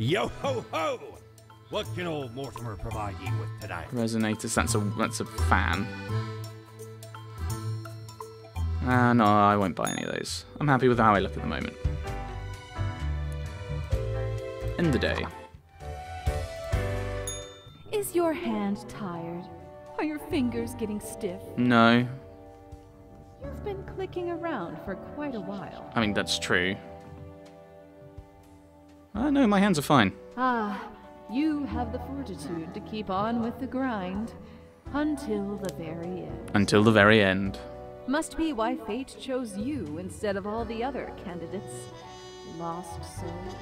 Yo ho ho! What can old Mortimer provide you with today? Resonators, that's a fan. No, I won't buy any of those. I'm happy with how I look at the moment. End the day. Is your hand tired? Are your fingers getting stiff? No. You've been clicking around for quite a while. I mean, that's true. No, my hands are fine. Ah, you have the fortitude to keep on with the grind until the very end. Until the very end. Must be why fate chose you instead of all the other candidates. Lost souls.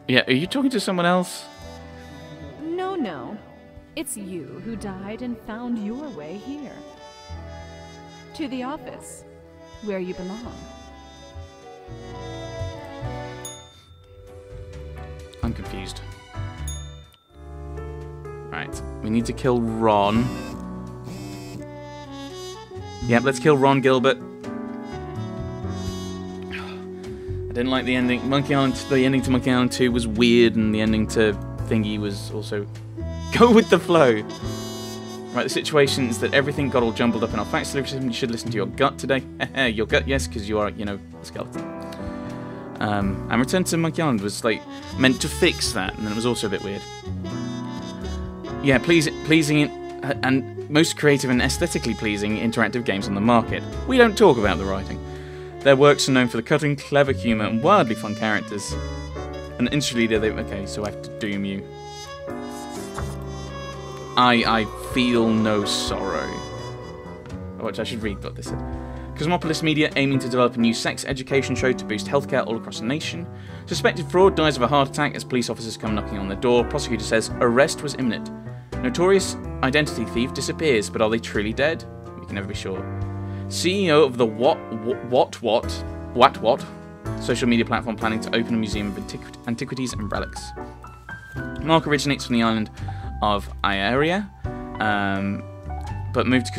Yeah, are you talking to someone else? No. It's you who died and found your way here. To the office, where you belong. I'm confused. Right, we need to kill Ron. Yep, let's kill Ron Gilbert. I didn't like the ending. Monkey Island. The ending to Monkey Island 2 was weird, and the ending to Thingy was also go with the flow. Right, the situation is that everything got all jumbled up in our fax delivery system. You should listen to your gut today. Your gut, yes, because you are, a skeleton. And Return to Monkey Island was like meant to fix that, and then it was also a bit weird. Yeah, pleasing and most creative and aesthetically pleasing interactive games on the market. We don't talk about the writing. Their works are known for the cutting, clever humour, and wildly fun characters. And instantly okay, so I have to doom you. I feel no sorrow. Which I should read what this said. Cosmopolis Media aiming to develop a new sex education show to boost healthcare all across the nation. Suspected fraud dies of a heart attack as police officers come knocking on their door. Prosecutor says arrest was imminent. Notorious identity thief disappears, but are they truly dead? We can never be sure. CEO of the What social media platform planning to open a museum of antiquities and relics. Mark originates from the island of Iaria, but moved to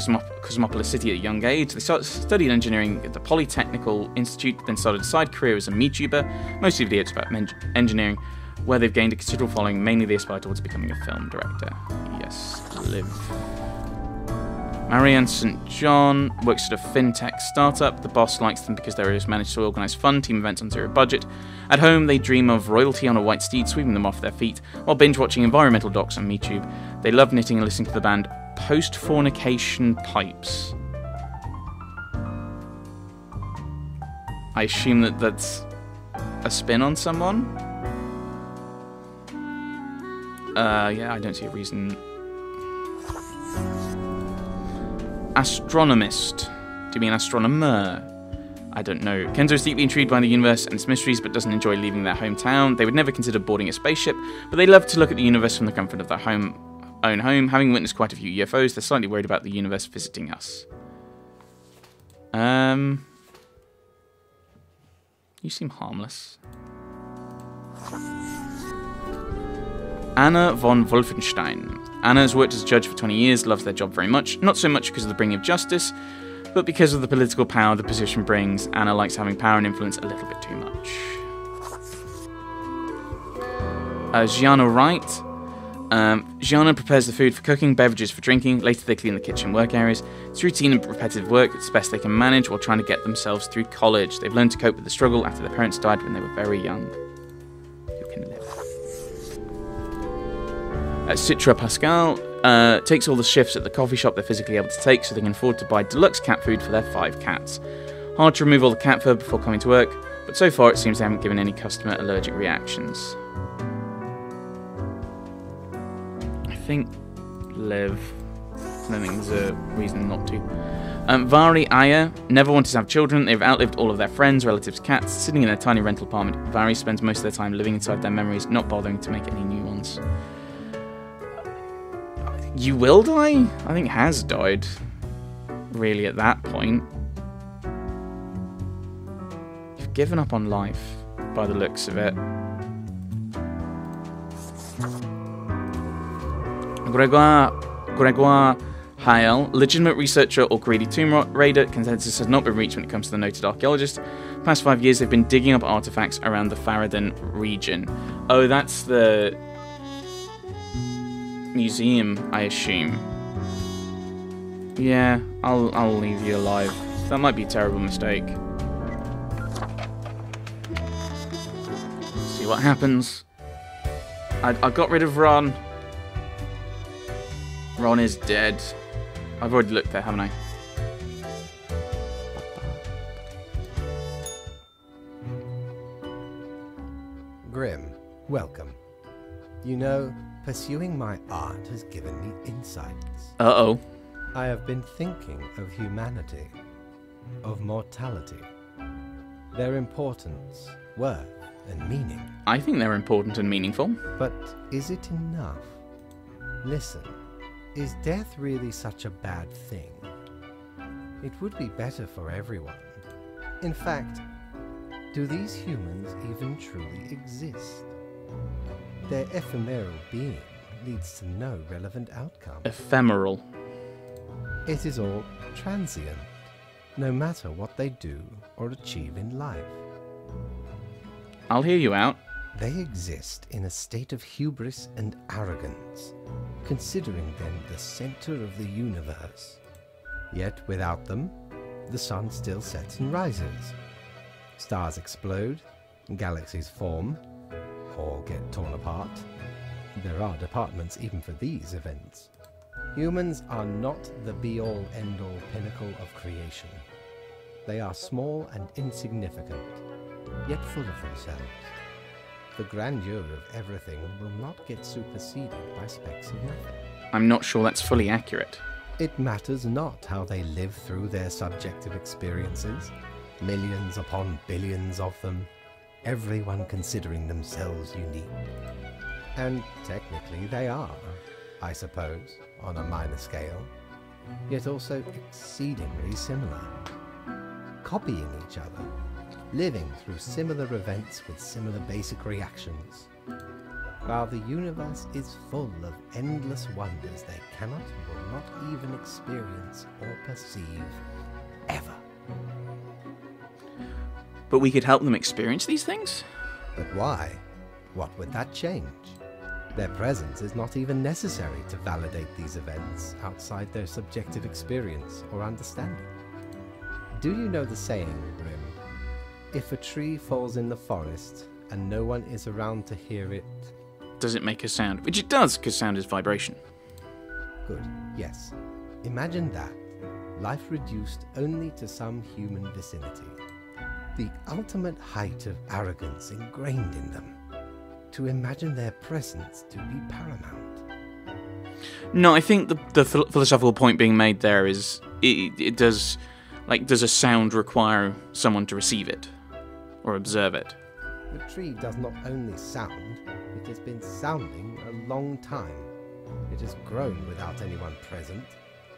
Cosmopolis City at a young age. They studied engineering at the Polytechnical Institute, then started a side career as a MeTuber, mostly videos about engineering, where they've gained a considerable following. Mainly they aspire towards becoming a film director. Yes, live. Marianne St. John works at a fintech startup. The boss likes them because they always manage to organise fun team events on zero budget. At home, they dream of royalty on a white steed sweeping them off their feet while binge-watching environmental docs on MeTube. They love knitting and listening to the band Post-Fornication Pipes. I assume that's a spin on someone? Yeah, I don't see a reason. Astronomist. Do you mean astronomer? I don't know. Kenzo is deeply intrigued by the universe and its mysteries, but doesn't enjoy leaving their hometown. They would never consider boarding a spaceship, but they love to look at the universe from the comfort of their own home. Having witnessed quite a few UFOs, they're slightly worried about the universe visiting us. You seem harmless. Anna von Wolfenstein. Anna has worked as a judge for 20 years, loves their job very much. Not so much because of the bringing of justice, but because of the political power the position brings. Anna likes having power and influence a little bit too much. Gianna Wright. Gianna prepares the food for cooking, beverages for drinking. Later they clean the kitchen work areas. It's routine and repetitive work. It's the best they can manage while trying to get themselves through college. They've learned to cope with the struggle after their parents died when they were very young. You can live. Citra Pascal takes all the shifts at the coffee shop they're physically able to take so they can afford to buy deluxe cat food for their 5 cats. Hard to remove all the cat fur before coming to work, but so far it seems they haven't given any customer allergic reactions. I think live. I don't think there's a reason not to. Vari Aya never wanted to have children. They've outlived all of their friends, relatives, cats. Sitting in their tiny rental apartment, Vari spends most of their time living inside their memories, not bothering to make any new ones. You will die? I think has died. Really, at that point. You've given up on life, by the looks of it. Gregoire Hael, legitimate researcher or greedy tomb raider, consensus has not been reached when it comes to the noted archaeologist, Past 5 years, they've been digging up artifacts around the Faradin region. Oh, that's the museum, I assume. Yeah, I'll leave you alive. That might be a terrible mistake. See what happens. I got rid of Ron. Ron is dead. I've already looked there, haven't I? Grim, welcome. You know, pursuing my art has given me insights. Uh-oh. I have been thinking of humanity, of mortality, their importance, worth, and meaning. I think they're important and meaningful. But is it enough? Listen, is death really such a bad thing? It would be better for everyone. In fact, do these humans even truly exist? Their ephemeral being leads to no relevant outcome. Ephemeral. It is all transient, no matter what they do or achieve in life. I'll hear you out. They exist in a state of hubris and arrogance, considering them the center of the universe. Yet without them, the sun still sets and rises. Stars explode, galaxies form, or get torn apart. There are departments even for these events. Humans are not the be-all, end-all pinnacle of creation. They are small and insignificant, yet full of themselves. The grandeur of everything will not get superseded by specks of nothing. I'm not sure that's fully accurate. It matters not how they live through their subjective experiences, millions upon billions of them, everyone considering themselves unique. And technically they are, I suppose, on a minor scale, yet also exceedingly similar, copying each other, living through similar events with similar basic reactions, while the universe is full of endless wonders they cannot or will not even experience or perceive, ever. But we could help them experience these things? But why? What would that change? Their presence is not even necessary to validate these events outside their subjective experience or understanding. Do you know the saying, Grim? If a tree falls in the forest and no one is around to hear it... Does it make a sound? Which it does, because sound is vibration. Good, yes. Imagine that. Life reduced only to some human vicinity. The ultimate height of arrogance ingrained in them. To imagine their presence to be paramount. No, I think the philosophical point being made there is it does, like, does a sound require someone to receive it or observe it? The tree does not only sound, it has been sounding a long time. It has grown without anyone present.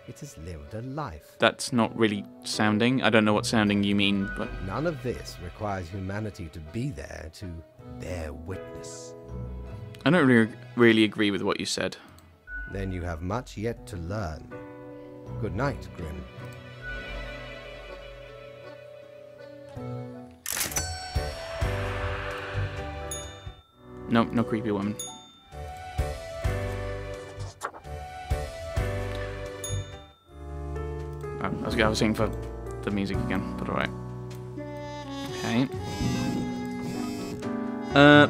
It has lived a life. That's not really sounding. I don't know what sounding you mean, but... None of this requires humanity to be there to bear witness. I don't really agree with what you said. Then you have much yet to learn. Good night, Grim. No, no creepy woman. Oh, I was singing for the music again, but alright. Okay.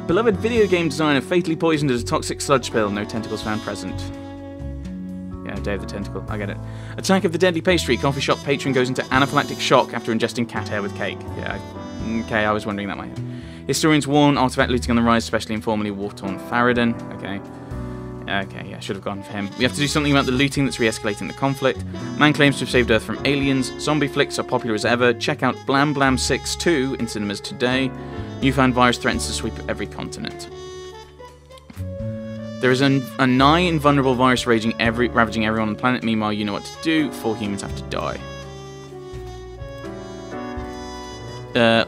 Beloved video game designer fatally poisoned as a toxic sludge spill. No tentacles found present. Yeah, Day of the Tentacle. I get it. Attack of the Deadly Pastry. Coffee shop patron goes into anaphylactic shock after ingesting cat hair with cake. Yeah, okay, I was wondering that might. Historians warn artifact looting on the rise, especially in formerly war-torn Faradin. Okay. Okay, yeah, should have gone for him. We have to do something about the looting that's re-escalating the conflict. Man claims to have saved Earth from aliens. Zombie flicks are popular as ever. Check out Blam Blam 6 2 in cinemas today. Newfound virus threatens to sweep every continent. There is a nigh invulnerable virus ravaging everyone on the planet. Meanwhile, you know what to do. 4 humans have to die.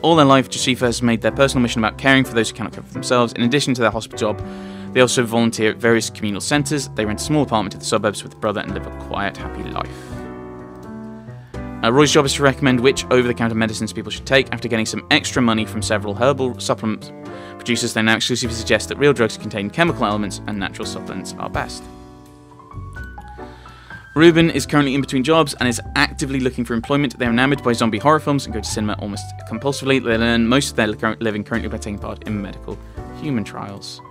All their life, Josefa has made their personal mission about caring for those who cannot care for themselves. In addition to their hospital job, they also volunteer at various communal centres. They rent a small apartment in the suburbs with a brother and live a quiet, happy life. Roy's job is to recommend which over-the-counter medicines people should take. After getting some extra money from several herbal supplement producers, they now exclusively suggest that real drugs contain chemical elements and natural supplements are best. Ruben is currently in between jobs and is actively looking for employment. They're enamored by zombie horror films and go to cinema almost compulsively. They learn most of their living currently by taking part in medical human trials.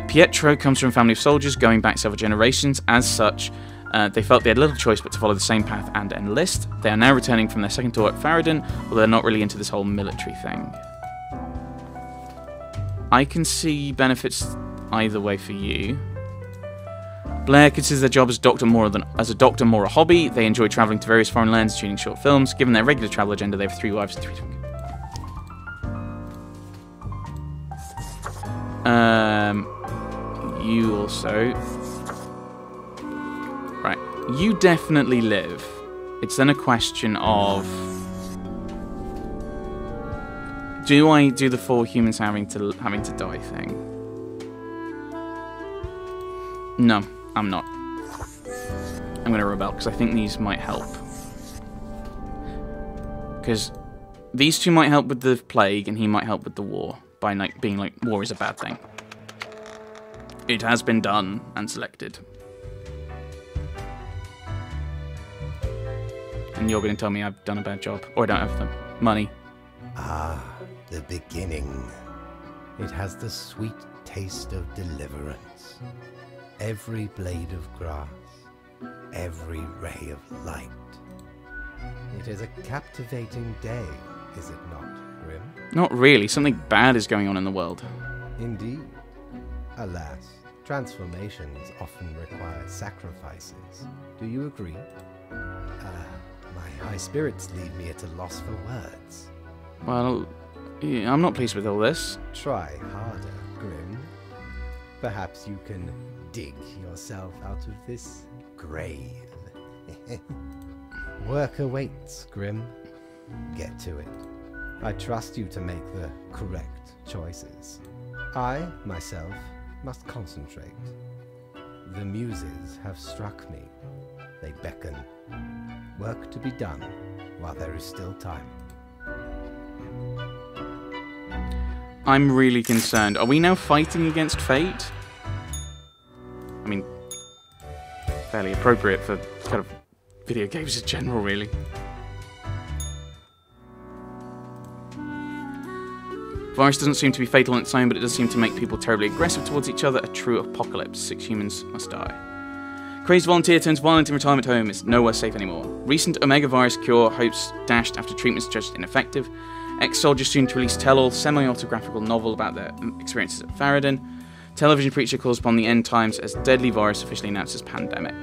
Pietro comes from a family of soldiers going back several generations. As such, they felt they had little choice but to follow the same path and enlist. They are now returning from their second tour at Faradin, although they're not really into this whole military thing. I can see benefits either way for you. Blair considers their job as a doctor more a hobby. They enjoy travelling to various foreign lands, shooting short films. Given their regular travel agenda, they have 3 wives and 3 children. You also... Right. You definitely live. It's then a question of... Do I do the 4 humans having to die thing? No, I'm not. I'm going to rebel, because I think these might help. Because these 2 might help with the plague, and he might help with the war. By being like, war is a bad thing. It has been done and selected. And you're going to tell me I've done a bad job, or I don't have the money. Ah, the beginning. It has the sweet taste of deliverance. Every blade of grass, every ray of light. It is a captivating day, is it not, Grim? Not really. Something bad is going on in the world. Indeed. Alas, transformations often require sacrifices. Do you agree? My high spirits leave me at a loss for words. Well, yeah, I'm not pleased with all this. Try harder, Grim. Perhaps you can dig yourself out of this grave. Work awaits, Grim. Get to it. I trust you to make the correct choices. I, myself, must concentrate. The muses have struck me. They beckon. Work to be done while there is still time. I'm really concerned. Are we now fighting against fate? I mean, fairly appropriate for kind of video games in general, really. Virus doesn't seem to be fatal on its own, but it does seem to make people terribly aggressive towards each other. A true apocalypse. 6 humans must die. Crazed volunteer turns violent in retirement home. Is nowhere safe anymore. Recent Omega virus cure hopes dashed after treatments judged ineffective. Ex-soldiers soon to release tell-all semi-autographical novel about their experiences at Faradin. Television preacher calls upon the end times as deadly virus officially announced as pandemic.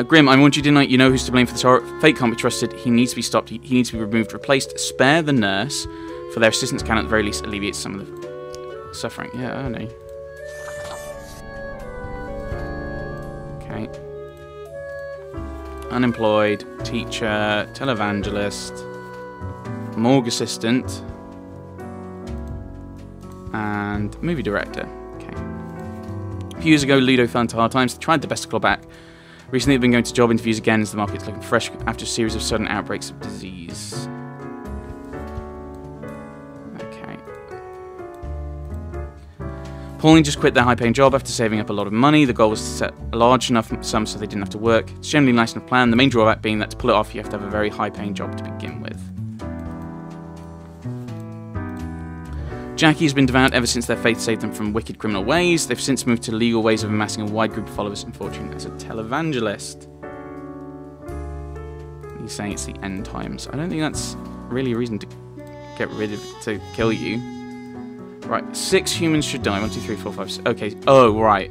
Grim, I want you to know who's to blame for this horror. Fate can't be trusted. He needs to be stopped. He needs to be removed, replaced. Spare the nurse, for their assistance can at the very least alleviate some of the suffering. Yeah, I know. Okay. Unemployed, teacher, televangelist, morgue assistant, and movie director. Okay. A few years ago, Ludo fell into hard times. They tried their best to claw back. Recently, they've been going to job interviews again as the market's looking fresh after a series of sudden outbreaks of disease. Okay. Pauline just quit their high-paying job after saving up a lot of money. The goal was to set a large enough sum so they didn't have to work. It's generally a nice enough plan, the main drawback being that to pull it off, you have to have a very high-paying job to begin with. Jackie has been devout ever since their faith saved them from wicked criminal ways. They've since moved to legal ways of amassing a wide group of followers and fortune as a televangelist. He's saying it's the end times. I don't think that's really a reason to get rid of it, to kill you. Right, 6 humans should die. 1, 2, 3, 4, 5, 6. Okay. Oh, right.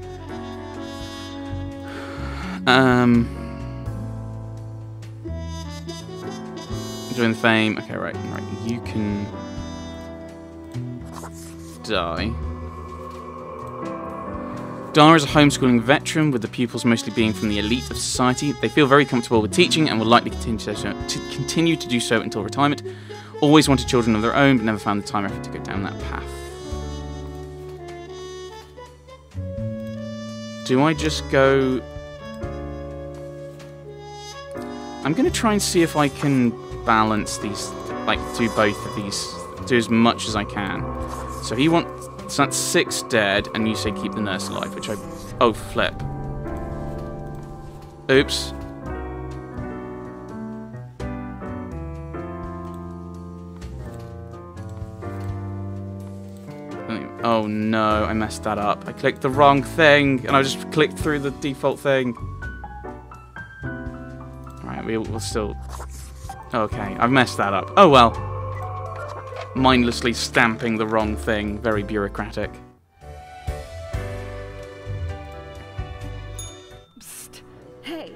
Enjoying the fame. Okay, right. You can die. Dara is a homeschooling veteran, with the pupils mostly being from the elite of society. They feel very comfortable with teaching and will likely continue to do so until retirement. Always wanted children of their own, but never found the time or effort to go down that path. Do I just go... I'm going to try and see if I can balance these, like, do both of these, do as much as I can. So he wants, so that's 6 dead, and you say keep the nurse alive, which I, oh, flip. Oops. Oh no, I messed that up. I clicked the wrong thing, and I just clicked through the default thing. Alright, we'll still... Okay, I've messed that up. Oh well. Mindlessly stamping the wrong thing. Very bureaucratic. Psst. Hey,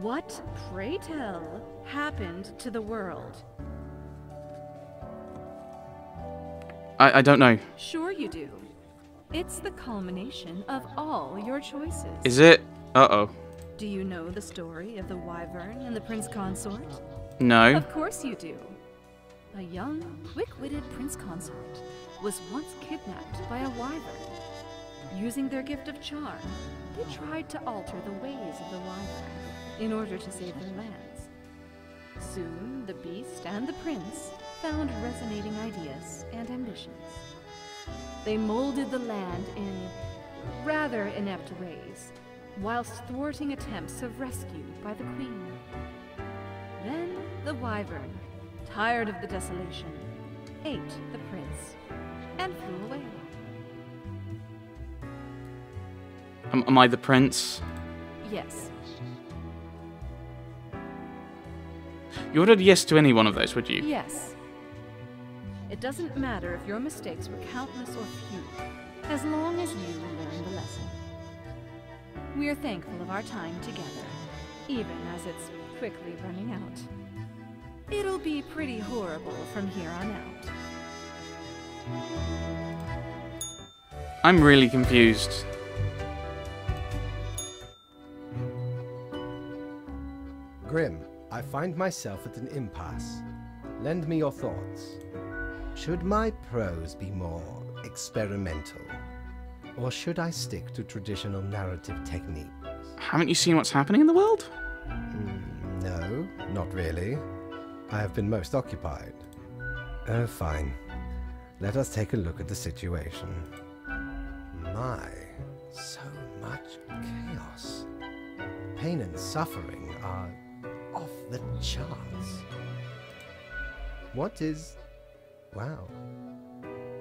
what, pray tell, happened to the world? I don't know. Sure you do. It's the culmination of all your choices. Is it? Uh-oh. Do you know the story of the wyvern and the prince consort? No. Of course you do. A young, quick-witted prince consort was once kidnapped by a wyvern. Using their gift of charm, they tried to alter the ways of the wyvern in order to save their lands. Soon, the beast and the prince found resonating ideas and ambitions. They molded the land in rather inept ways, whilst thwarting attempts of rescue by the queen. Then the wyvern, tired of the desolation, ate the prince and flew away. Am I the prince? Yes. You would have yes to any one of those, would you? Yes. It doesn't matter if your mistakes were countless or few, as long as you learn the lesson. We are thankful of our time together, even as it's quickly running out. It'll be pretty horrible from here on out. I'm really confused. Grim, I find myself at an impasse. Lend me your thoughts. Should my prose be more experimental? Or should I stick to traditional narrative techniques? Haven't you seen what's happening in the world? No, not really. I have been most occupied. Oh, fine. Let us take a look at the situation. My, so much chaos. Pain and suffering are off the charts. What is... wow.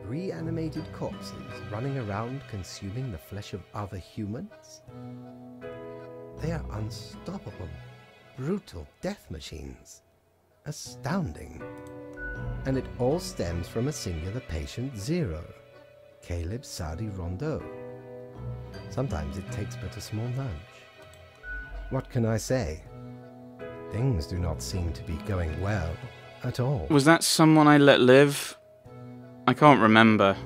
Reanimated corpses running around consuming the flesh of other humans? They are unstoppable, brutal death machines. Astounding. And it all stems from a singular patient zero, Caleb Sadi Rondeau. Sometimes it takes but a small nudge. What can I say? Things do not seem to be going well at all. Was that someone I let live? I can't remember.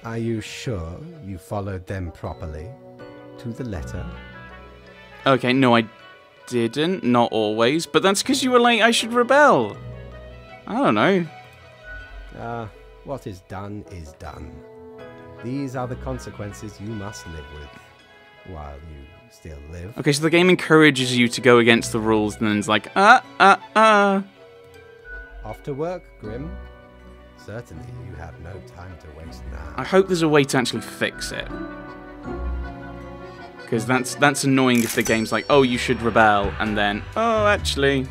Are you sure you followed them properly? To the letter? Okay, no, I didn't. Not always. But that's because you were like, I should rebel. I don't know. What is done is done. These are the consequences you must live with, while you still live. Okay, so the game encourages you to go against the rules, and then it's like, Off to work, Grim. Certainly you have no time to waste now. I hope there's a way to actually fix it. Because that's annoying if the game's like, oh, you should rebel, and then, oh, actually...